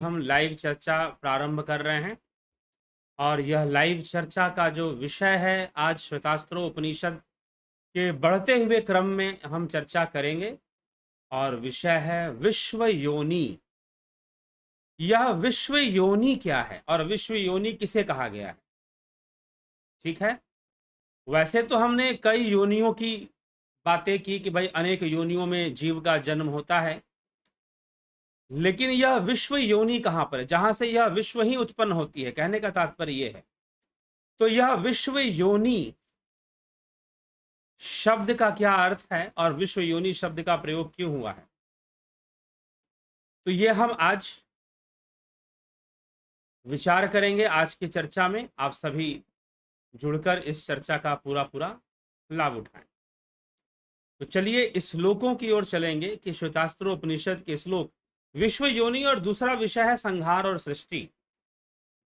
हम लाइव चर्चा प्रारंभ कर रहे हैं और यह लाइव चर्चा का जो विषय है आज श्वेतास्त्रों उपनिषद के बढ़ते हुए क्रम में हम चर्चा करेंगे और विषय है विश्व योनि। यह विश्व योनि क्या है और विश्व योनि किसे कहा गया है? ठीक है, वैसे तो हमने कई योनियों की बातें की कि भाई अनेक योनियों में जीव का जन्म होता है, लेकिन यह विश्व योनि कहां पर है जहां से यह विश्व ही उत्पन्न होती है? कहने का तात्पर्य यह है। तो यह विश्व योनि शब्द का क्या अर्थ है और विश्व योनि शब्द का प्रयोग क्यों हुआ है, तो ये हम आज विचार करेंगे। आज की चर्चा में आप सभी जुड़कर इस चर्चा का पूरा पूरा लाभ उठाएं। तो चलिए इस श्लोकों की ओर चलेंगे कि श्वेतास्त्रों उपनिषद के श्लोक विश्व योनि और दूसरा विषय है संहार और सृष्टि।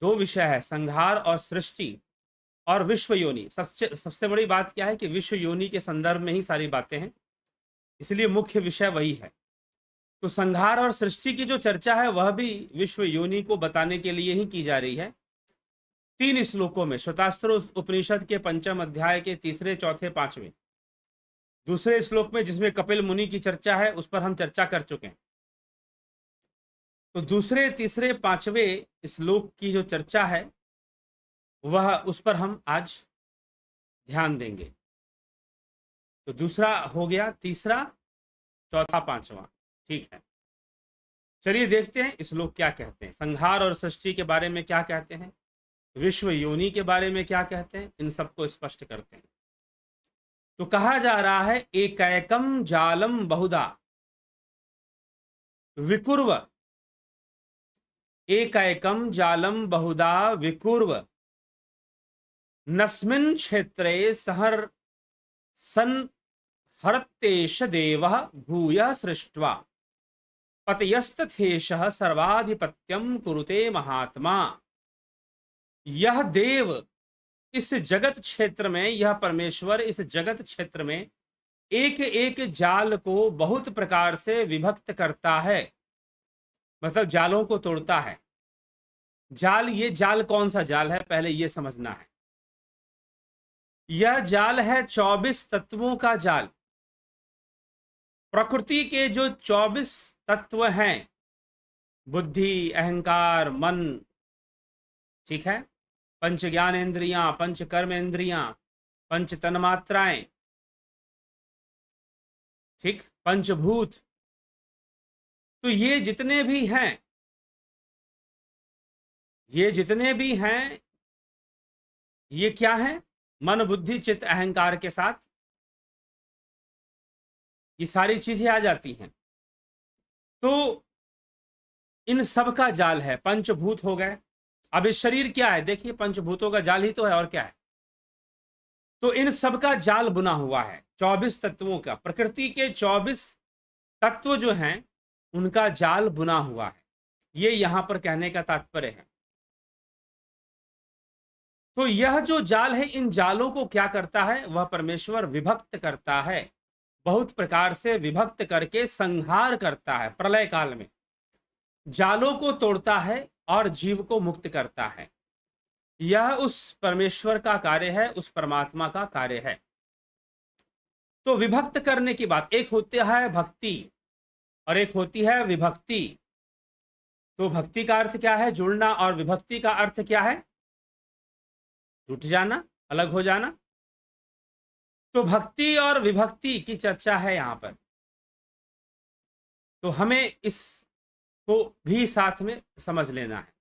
दो विषय है, संहार और सृष्टि और विश्व योनि। सबसे सबसे बड़ी बात क्या है कि विश्व योनि के संदर्भ में ही सारी बातें हैं, इसलिए मुख्य विषय वही है। तो संहार और सृष्टि की जो चर्चा है वह भी विश्व योनि को बताने के लिए ही की जा रही है। 3 श्लोकों में श्वेतास्त्रों उपनिषद के 5वें अध्याय के 3, 4, 5वें। दूसरे श्लोक में जिसमें कपिल मुनि की चर्चा है उस पर हम चर्चा कर चुके हैं। तो दूसरे, तीसरे, 5वें श्लोक की जो चर्चा है वह उस पर हम आज ध्यान देंगे। तो दूसरा हो गया, तीसरा, चौथा, 5वां। ठीक है, चलिए देखते हैं इस श्लोक क्या कहते हैं। संहार और सृष्टि के बारे में क्या कहते हैं, विश्व योनि के बारे में क्या कहते हैं, इन सबको स्पष्ट करते हैं। तो कहा जा रहा है एकैकम जालम बहुधा विकुर्व, एकैकम जालम बहुधा विकुर्व नस्मिन् क्षेत्रे सहर सन हरतेश देवः भूयः सृष्ट्वा पतयस्तथेशः सर्वाधिपत्यम कुरुते महात्मा। यह देव इस जगत क्षेत्र में, यह परमेश्वर इस जगत क्षेत्र में एक एक जाल को बहुत प्रकार से विभक्त करता है, मतलब जालों को तोड़ता है। जाल, ये जाल कौन सा जाल है पहले ये समझना है। यह जाल है 24 तत्वों का जाल। प्रकृति के जो 24 तत्व हैं, बुद्धि, अहंकार, मन, ठीक है, पंच ज्ञानेन्द्रियां, पंच कर्मेंद्रियां, पंच तन्मात्राएं, ठीक, पंचभूत, तो ये जितने भी हैं, ये जितने भी हैं, ये क्या है? मन, बुद्धि, चित्त, अहंकार के साथ ये सारी चीजें आ जाती हैं। तो इन सब का जाल है, पंचभूत हो गए। अब इस शरीर क्या है? देखिए पंचभूतों का जाल ही तो है, और क्या है? तो इन सब का जाल बुना हुआ है 24 तत्वों का। प्रकृति के 24 तत्व जो हैं उनका जाल बुना हुआ है, ये यहां पर कहने का तात्पर्य है। तो यह जो जाल है, इन जालों को क्या करता है? वह परमेश्वर विभक्त करता है, बहुत प्रकार से विभक्त करके संहार करता है। प्रलय काल में जालों को तोड़ता है और जीव को मुक्त करता है। यह उस परमेश्वर का कार्य है, उस परमात्मा का कार्य है। तो विभक्त करने की बात, एक होती है भक्ति और एक होती है विभक्ति। तो भक्ति का अर्थ क्या है? जुड़ना। और विभक्ति का अर्थ क्या है? टूट जाना, अलग हो जाना। तो भक्ति और विभक्ति की चर्चा है यहां पर, तो हमें इसको भी साथ में समझ लेना है।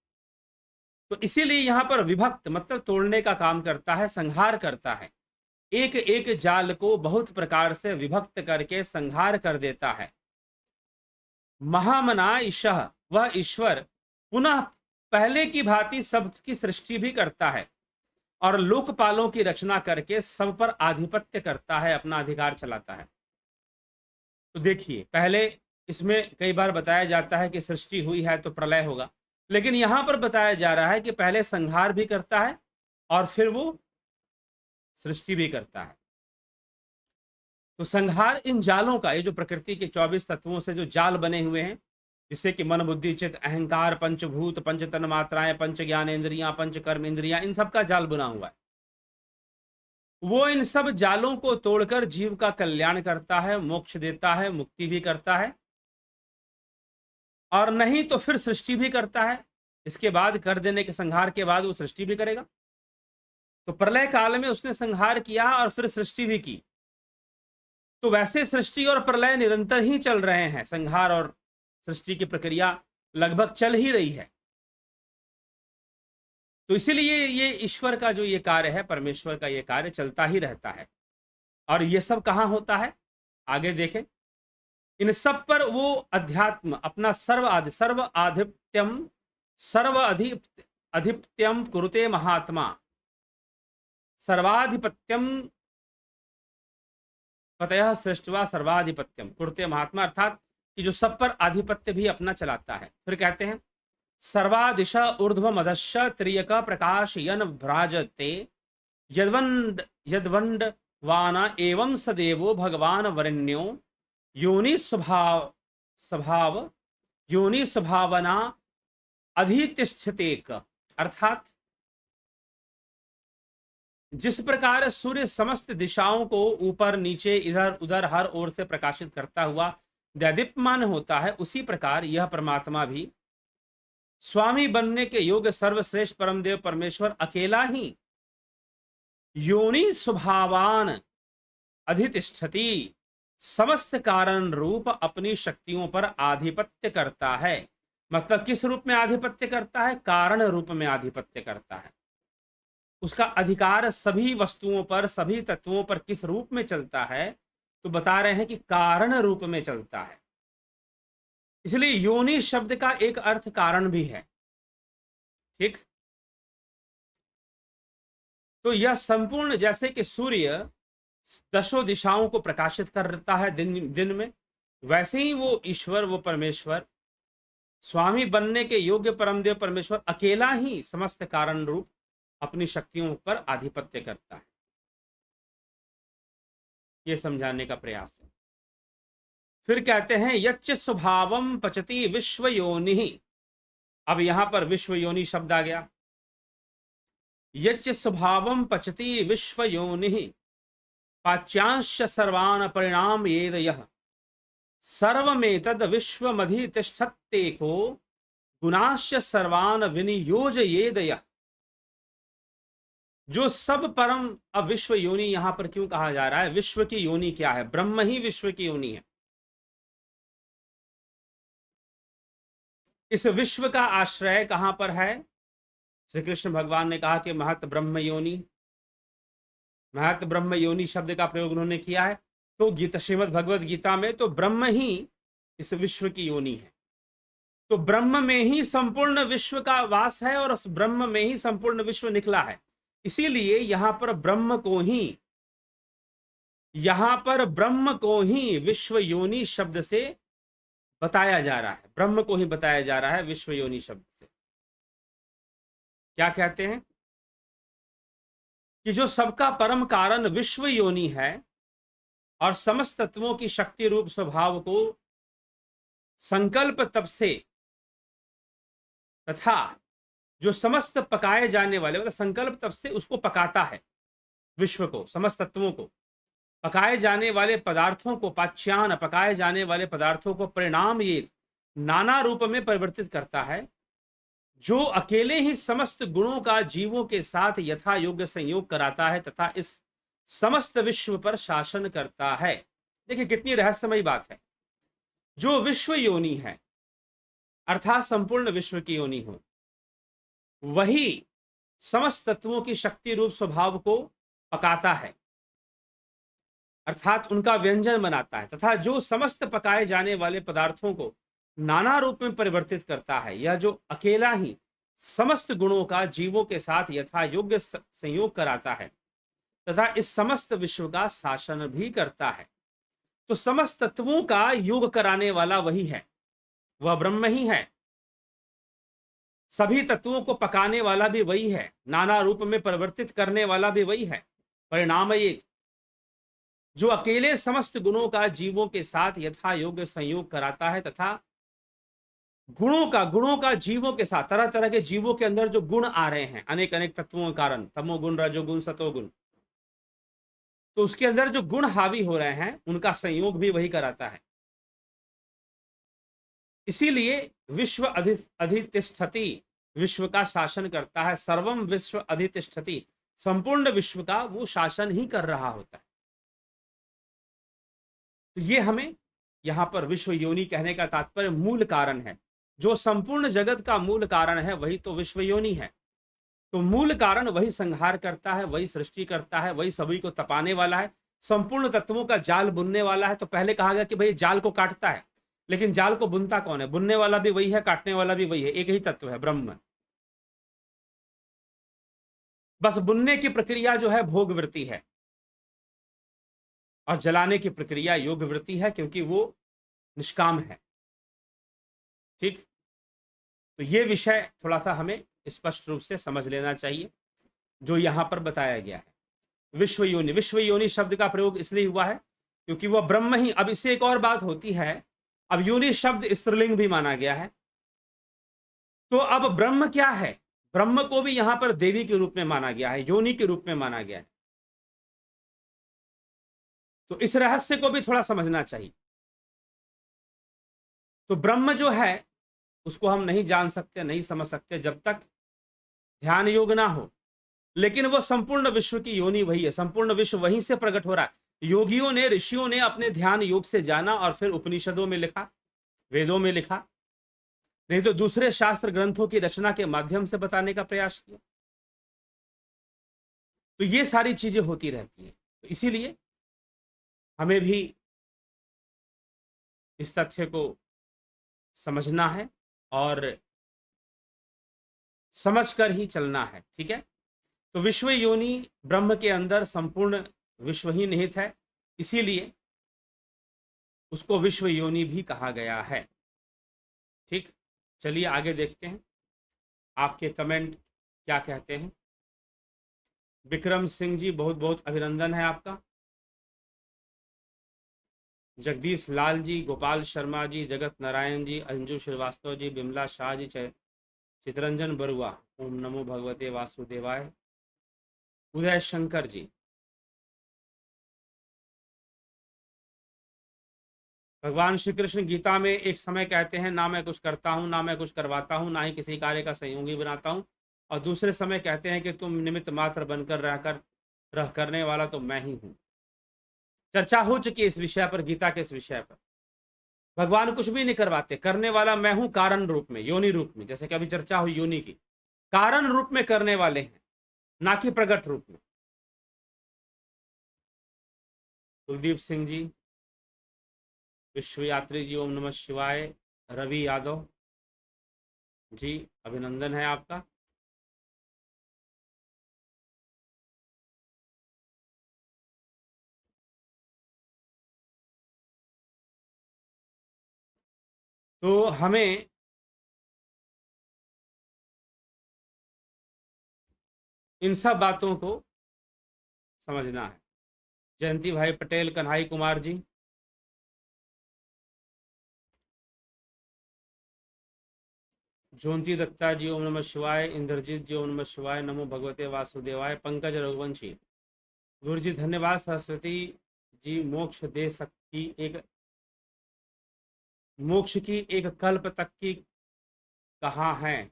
तो इसीलिए यहां पर विभक्त मतलब तोड़ने का काम करता है, संहार करता है। एक एक जाल को बहुत प्रकार से विभक्त करके संहार कर देता है। महामना ईशः, वह ईश्वर पुनः पहले की भांति सबकी सृष्टि भी करता है और लोकपालों की रचना करके सब पर आधिपत्य करता है, अपना अधिकार चलाता है। तो देखिए, पहले इसमें कई बार बताया जाता है कि सृष्टि हुई है तो प्रलय होगा, लेकिन यहां पर बताया जा रहा है कि पहले संहार भी करता है और फिर वो सृष्टि भी करता है। तो संहार इन जालों का, ये जो प्रकृति के 24 तत्वों से जो जाल बने हुए हैं, जिससे कि मन बुद्धि चित्त अहंकार पंचभूत पंच तन मात्राएं पंच ज्ञानेंद्रियां पंच कर्म इंद्रियां इन सब का जाल बुना हुआ है। वो इन सब जालों को तोड़कर जीव का कल्याण करता है, मोक्ष देता है, मुक्ति भी करता है, और नहीं तो फिर सृष्टि भी करता है। इसके बाद कर देने के संहार के बाद वो सृष्टि भी करेगा। तो प्रलय काल में उसने संहार किया और फिर सृष्टि भी की। तो वैसे सृष्टि और प्रलय निरंतर ही चल रहे हैं, संहार और सृष्टि की प्रक्रिया लगभग चल ही रही है। तो इसीलिए ये ईश्वर का जो ये कार्य है, परमेश्वर का ये कार्य चलता ही रहता है। और ये सब कहाँ होता है, आगे देखें। इन सब पर वो अध्यात्म अपना सर्वाधिपत्यम कुरुते महात्मा, सर्वाधिपत्यम पतयः सृष्टवा सर्वाधिपत्यम कुरुते महात्मा, अर्थात कि जो सब पर आधिपत्य भी अपना चलाता है। फिर कहते हैं सर्वादिशा ऊर्ध्व मदश्च त्रियक प्रकाश यन भ्राजते यद्वंड वाना एवं सदेवो भगवान वरेण्यो योनि स्वभावना अधितिष्ठतेक। अर्थात जिस प्रकार सूर्य समस्त दिशाओं को ऊपर नीचे इधर उधर हर ओर से प्रकाशित करता हुआ दैदीप्यमान होता है, उसी प्रकार यह परमात्मा भी स्वामी बनने के योग्य सर्वश्रेष्ठ परमदेव परमेश्वर अकेला ही योनि स्वभावान अधितिष्ठति, समस्त कारण रूप अपनी शक्तियों पर आधिपत्य करता है। मतलब किस रूप में आधिपत्य करता है, कारण रूप में आधिपत्य करता है। उसका अधिकार सभी वस्तुओं पर, सभी तत्वों पर किस रूप में चलता है, तो बता रहे हैं कि कारण रूप में चलता है। इसलिए योनि शब्द का एक अर्थ कारण भी है। ठीक, तो यह संपूर्ण, जैसे कि सूर्य दशों दिशाओं को प्रकाशित करता है दिन में, वैसे ही वो ईश्वर, वो परमेश्वर, स्वामी बनने के योग्य परमदेव परमेश्वर अकेला ही समस्त कारण रूप अपनी शक्तियों पर आधिपत्य करता है। ये समझाने का प्रयास है। फिर कहते हैं यच्च स्वभावम पचति विश्व योनि। अब यहां पर विश्व योनि शब्द आ गया। यच्च स्वभावम पचति विश्व योनि पाच्यांश सर्वान परिणाम येदयः सर्वमेतद विश्वमधितिष्ठत्येको गुणाश्च सर्वान विनियोजयेदयः। जो सब परम, अब विश्व योनि यहां पर क्यों कहा जा रहा है, विश्व की योनि क्या है, ब्रह्म ही विश्व की योनि है। इस विश्व का आश्रय कहां पर है, श्री कृष्ण भगवान ने कहा कि महत ब्रह्म योनि, महत ब्रह्म योनि शब्द का प्रयोग उन्होंने किया है। तो गीता, श्रीमद् भगवद गीता में तो ब्रह्म ही इस विश्व की योनि है। तो ब्रह्म में ही संपूर्ण विश्व का वास है और उस ब्रह्म में ही संपूर्ण विश्व निकला है। इसीलिए यहां पर ब्रह्म को ही विश्व योनि शब्द से बताया जा रहा है। ब्रह्म को ही बताया जा रहा है विश्व योनि शब्द से। क्या कहते हैं कि जो सबका परम कारण विश्व योनि है और समस्त तत्वों की शक्ति रूप स्वभाव को संकल्प तप से तथा जो समस्त पकाए जाने वाले, मतलब संकल्प तप से उसको पकाता है, विश्व को, समस्त तत्वों को, पकाए जाने वाले पदार्थों को, पाच्यान पकाए जाने वाले पदार्थों को परिणाम ये नाना रूप में परिवर्तित करता है, जो अकेले ही समस्त गुणों का जीवों के साथ यथा योग्य संयोग कराता है तथा इस समस्त विश्व पर शासन करता है। देखिए कितनी रहस्यमयी बात है। जो विश्व योनि है, अर्थात संपूर्ण विश्व की योनि हो, वही समस्त तत्वों की शक्ति रूप स्वभाव को पकाता है, अर्थात उनका व्यंजन बनाता है, तथा जो समस्त पकाए जाने वाले पदार्थों को नाना रूप में परिवर्तित करता है, यह जो अकेला ही समस्त गुणों का जीवों के साथ यथा योग्य संयोग कराता है तथा इस समस्त विश्व का शासन भी करता है। तो समस्त तत्वों का योग कराने वाला वही है, वह ब्रह्म ही है। सभी तत्वों को पकाने वाला भी वही है, नाना रूप में परिवर्तित करने वाला भी वही है। परिणाम ये जो अकेले समस्त गुणों का जीवों के साथ यथा योग्य संयोग कराता है तथा गुणों का जीवों के साथ, तरह तरह के जीवों के अंदर जो गुण आ रहे हैं, अनेक अनेक तत्वों के कारण, तमोगुण, रजोगुण, सतोगुण, तो उसके अंदर जो गुण हावी हो रहे हैं उनका संयोग भी वही कराता है। इसीलिए विश्व अधितिष्ठति, विश्व का शासन करता है। सर्वम विश्व अधितिष्ठति, संपूर्ण विश्व का वो शासन ही कर रहा होता है। तो ये हमें यहां पर विश्व योनि कहने का तात्पर्य मूल कारण है। जो संपूर्ण जगत का मूल कारण है वही तो विश्व योनि है। तो मूल कारण वही संहार करता है, वही सृष्टि करता है, वही सभी को तपाने वाला है, संपूर्ण तत्वों का जाल बुनने वाला है। तो पहले कहा गया कि भाई जाल को काटता है, लेकिन जाल को बुनता कौन है? बुनने वाला भी वही है, काटने वाला भी वही है, एक ही तत्व है, ब्रह्म। बस बुनने की प्रक्रिया जो है भोग वृत्ति है, और जलाने की प्रक्रिया योग वृत्ति है, क्योंकि वो निष्काम है। ठीक, तो ये विषय थोड़ा सा हमें स्पष्ट रूप से समझ लेना चाहिए जो यहां पर बताया गया है। विश्व योनि, विश्व योनि शब्द का प्रयोग इसलिए हुआ है क्योंकि वह ब्रह्म ही। अब इससे एक और बात होती है, अब योनि शब्द स्त्रीलिंग भी माना गया है, तो अब ब्रह्म क्या है? ब्रह्म को भी यहां पर देवी के रूप में माना गया है, योनि के रूप में माना गया है। तो इस रहस्य को भी थोड़ा समझना चाहिए। तो ब्रह्म जो है उसको हम नहीं जान सकते, नहीं समझ सकते जब तक ध्यान योग ना हो, लेकिन वो संपूर्ण विश्व की योनि वही है, संपूर्ण विश्व वहीं से प्रकट हो रहा है। योगियों ने, ऋषियों ने अपने ध्यान योग से जाना और फिर उपनिषदों में लिखा, वेदों में लिखा, नहीं तो दूसरे शास्त्र ग्रंथों की रचना के माध्यम से बताने का प्रयास किया। तो ये सारी चीजें होती रहती हैं। तो इसीलिए हमें भी इस तथ्य को समझना है और समझकर ही चलना है। ठीक है, तो विश्व योनि ब्रह्म के अंदर संपूर्ण विश्व ही निहित है, इसीलिए उसको विश्व योनि भी कहा गया है। ठीक, चलिए आगे देखते हैं आपके कमेंट क्या कहते हैं। विक्रम सिंह जी, बहुत बहुत अभिनंदन है आपका। जगदीश लाल जी, गोपाल शर्मा जी, जगत नारायण जी, अंजू श्रीवास्तव जी, बिमला शाह जी, चितरंजन बरुआ, ओम नमो भगवते वासुदेवाय, उदय शंकर जी, भगवान श्री कृष्ण गीता में एक समय कहते हैं, ना मैं कुछ करता हूँ, ना मैं कुछ करवाता हूँ, ना ही किसी कार्य का सहयोगी बनाता हूँ, और दूसरे समय कहते हैं कि तुम निमित्त मात्र बनकर रह करने वाला तो मैं ही हूँ। चर्चा हो चुकी है इस विषय पर, गीता के इस विषय पर। भगवान कुछ भी नहीं करवाते, करने वाला मैं हूं, कारण रूप में, योनि रूप में, जैसे कि अभी चर्चा हुई योनि की, कारण रूप में करने वाले हैं, ना कि प्रकट रूप में। कुलदीप सिंह जी, विश्व यात्री जी, ओम नमः शिवाय। रवि यादव जी, अभिनंदन है आपका। तो हमें इन सब बातों को समझना है। जयंती भाई पटेल, कन्हाई कुमार जी, ज्योति दत्ता जी, ओम नमः शिवाय। इंद्रजीत जी, ओम नमः शिवाय, नमो भगवते वासुदेवाय। पंकज रघुवंशी, गुरु जी धन्यवाद। सरस्वती जी, मोक्ष की एक कल्प तक की कहाँ है?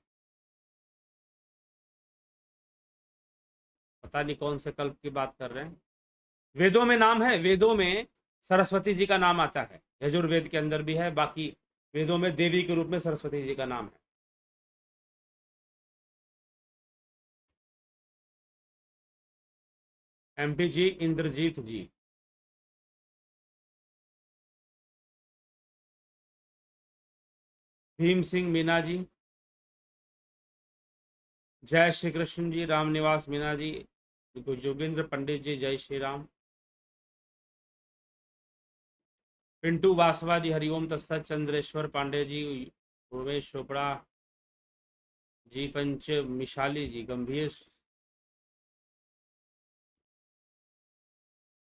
पता नहीं कौन से कल्प की बात कर रहे हैं। वेदों में नाम है, वेदों में सरस्वती जी का नाम आता है, यजुर्वेद के अंदर भी है, बाकी वेदों में देवी के रूप में सरस्वती जी का नाम है। एमपी जी, इंद्रजीत जी, भीम सिंह मीना जी, जय श्री कृष्ण जी, रामनिवास मीना जी, जोगिंद्र पंडित जी, जय श्री राम। पिंटू वासवा जी, हरिओम तत्सत। चंद्रेश्वर पांडे जी, उमेश चोपड़ा जी, पंच मिशाली जी,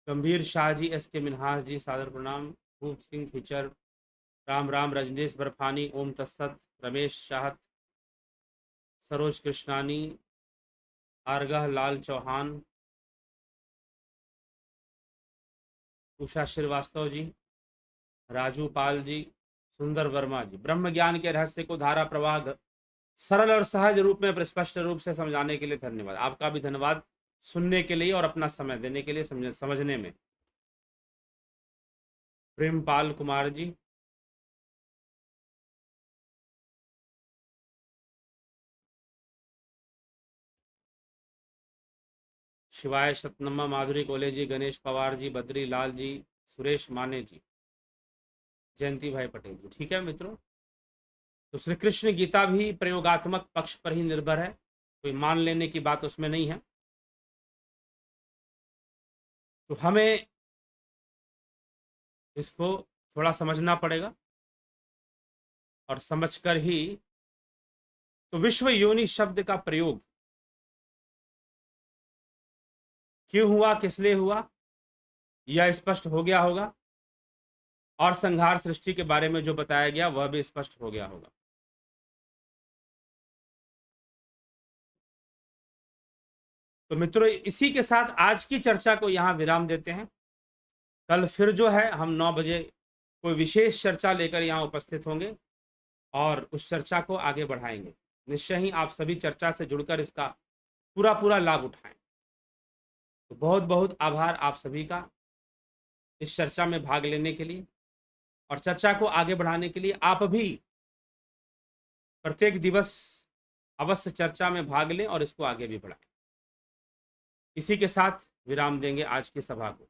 गंभीर शाह जी, एस के मिनहास जी, सादर प्रणाम। भूप सिंह खिचर, राम राम। रजनीश बर्फानी, ओम तत्सत। रमेश चाहत, सरोज कृष्णानी, आरगह लाल चौहान, उषा श्रीवास्तव जी, राजू पाल जी, सुंदर वर्मा जी। ब्रह्म ज्ञान के रहस्य को धारा प्रवाह सरल और सहज रूप में स्पष्ट रूप से समझाने के लिए धन्यवाद। आपका भी धन्यवाद सुनने के लिए और अपना समय देने के लिए समझने में। प्रेमपाल कुमार जी, शिवाय सतनम्मा, माधुरी कोले जी, गणेश पवार जी, बद्री लाल जी, सुरेश माने जी, जयंती भाई पटेल जी। ठीक है मित्रों, तो श्री कृष्ण गीता भी प्रयोगात्मक पक्ष पर ही निर्भर है, कोई मान लेने की बात उसमें नहीं है। तो हमें इसको थोड़ा समझना पड़ेगा और समझकर ही तो विश्व योनि शब्द का प्रयोग क्यों हुआ, किस लिए हुआ, यह स्पष्ट हो गया होगा और संहार सृष्टि के बारे में जो बताया गया वह भी स्पष्ट हो गया होगा। तो मित्रों, इसी के साथ आज की चर्चा को यहां विराम देते हैं। कल फिर जो है हम 9 बजे कोई विशेष चर्चा लेकर यहां उपस्थित होंगे और उस चर्चा को आगे बढ़ाएंगे। निश्चय ही आप सभी चर्चा से जुड़कर इसका पूरा पूरा लाभ उठाएं। तो बहुत बहुत आभार आप सभी का इस चर्चा में भाग लेने के लिए और चर्चा को आगे बढ़ाने के लिए। आप भी प्रत्येक दिवस अवश्य चर्चा में भाग लें और इसको आगे भी बढ़ाएं। इसी के साथ विराम देंगे आज की सभा को।